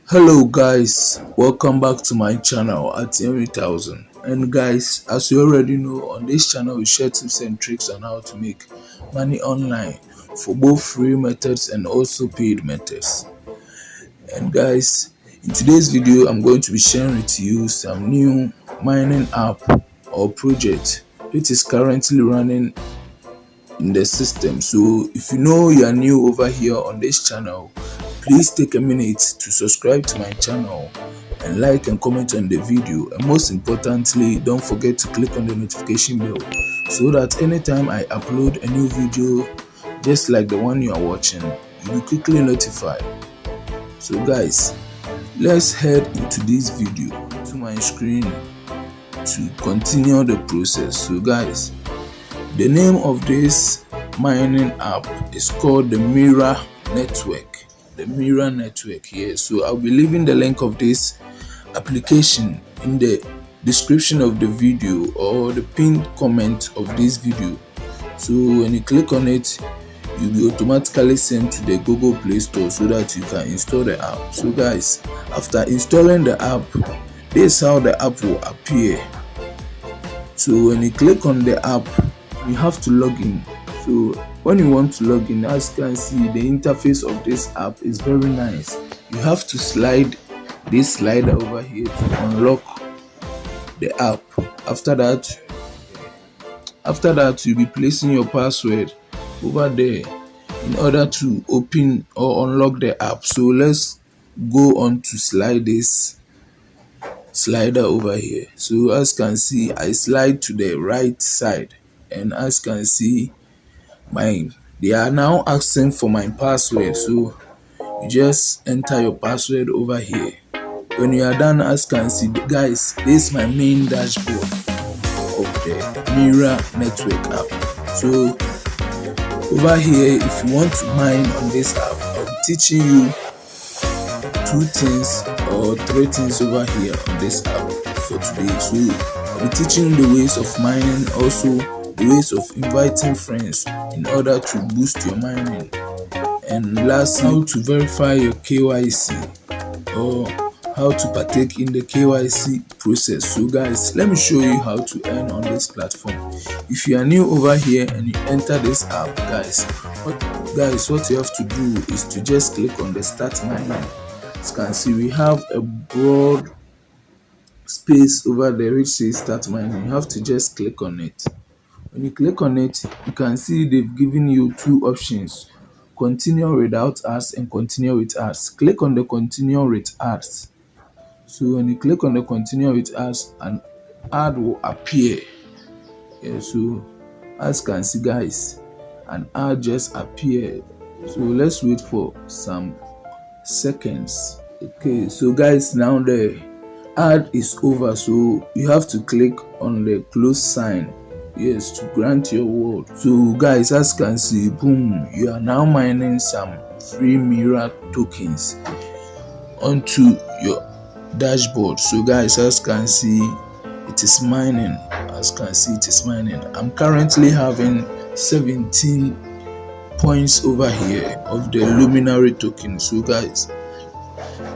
Hello guys, welcome back to my channel at 1000. And guys, as you already know, on this channel we share tips and tricks on how to make money online for both free methods and also paid methods. And guys, in today's video I'm going to be sharing with you some new mining app or project which is currently running in the system. So if you know you are new over here on this channel, please take a minute to subscribe to my channel and like and comment on the video, and most importantly don't forget to click on the notification bell so that anytime I upload a new video just like the one you are watching, you'll be quickly notified. So guys, let's head into this video to my screen to continue the process. So guys, the name of this mining app is called the Mirror Network. The Mirror Network here. So I'll be leaving the link of this application in the description of the video or the pinned comment of this video. So when you click on it, you'll be automatically sent to the Google Play Store so that you can install the app. So guys, after installing the app, this is how the app will appear. So when you click on the app, you have to log in. So when you want to log in, as you can see, the interface of this app is very nice. You have to slide this slider over here to unlock the app. After that you'll be placing your password over there in order to open or unlock the app. So let's go on to slide this slider over here. So as you can see, I slide to the right side, and as you can see, they are now asking for my password. So you just enter your password over here. When you are done, as you can see, guys, this is my main dashboard of the Mirror Network app. So over here, if you want to mine on this app, I'll be teaching you two things or three things over here on this app for today. So I'll be teaching you the ways of mining, also the ways of inviting friends in order to boost your mining, and lastly how to verify your KYC or how to partake in the KYC process. So guys, let me show you how to earn on this platform. If you are new over here and you enter this app, guys, what you have to do is to just click on the start mining. As you can see, we have a broad space over there which says start mining. You have to just click on it. When you click on it, you can see they've given you two options: continue without ads and continue with ads. Click on the continue with ads. So when you click on the continue with ads, an ad will appear. Yeah, so as you can see, guys, an ad just appeared. So let's wait for some seconds. Okay, so guys, now the ad is over, so you have to click on the close sign, yes, to grant your word. So guys, as you can see, boom, you are now mining some free mirror tokens onto your dashboard. So guys, as you can see, it is mining. As you can see, it is mining. I'm currently having 17 points over here of the luminary token. So guys,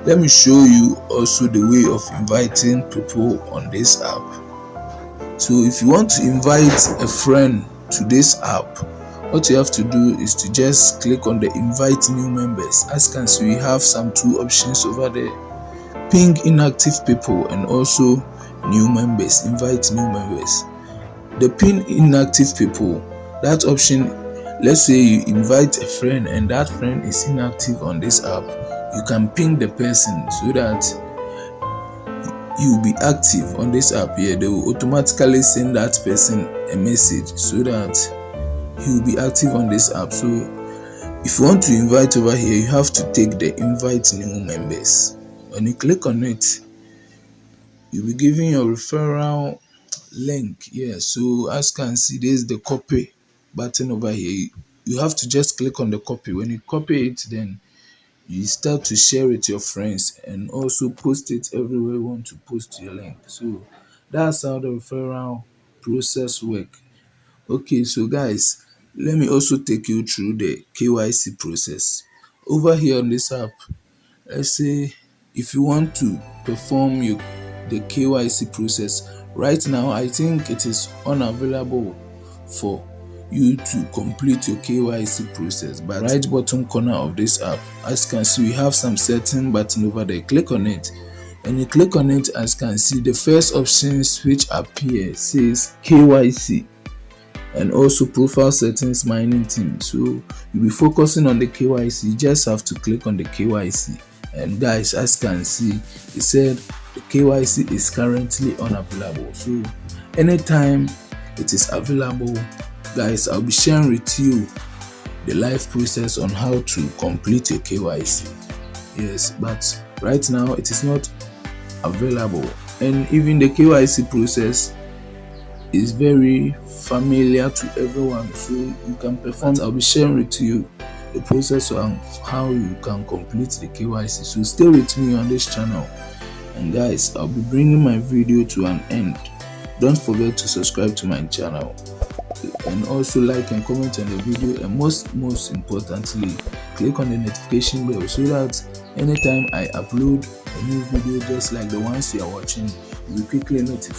let me show you also the way of inviting people on this app. So if you want to invite a friend to this app, what you have to do is to just click on the invite new members. As you can see, we have some two options over there: ping inactive people and also new members, invite new members. The ping inactive people, that option, let's say you invite a friend and that friend is inactive on this app, you can ping the person so that you'll be active on this app here. They will automatically send that person a message so that he will be active on this app. So if you want to invite over here, you have to take the invite new members. When you click on it, you'll be given your referral link. Yeah, so as you can see, there's the copy button over here. You have to just click on the copy. When you copy it, then you start to share with your friends and also post it everywhere you want to post your link. So that's how the referral process work. Okay, so guys, let me also take you through the KYC process. over here on this app, let's say if you want to perform the KYC process right now, I think it is unavailable for you to complete your KYC process. But right bottom corner of this app, as you can see, we have some setting button over there. Click on it, and you click on it. As you can see, the first options which appear says KYC and also profile settings mining team. So you'll be focusing on the KYC. You just have to click on the KYC, and guys, as you can see, it said the KYC is currently unavailable. So anytime it is available, guys, I'll be sharing with you the live process on how to complete your KYC. Yes, but right now it is not available, and even the KYC process is very familiar to everyone, so you can perform. I'll be sharing with you the process on how you can complete the KYC. So stay with me on this channel, and guys, I'll be bringing my video to an end. Don't forget to subscribe to my channel, and also like and comment on the video, and most importantly, click on the notification bell so that anytime I upload a new video just like the ones you are watching, you'll be quickly notified.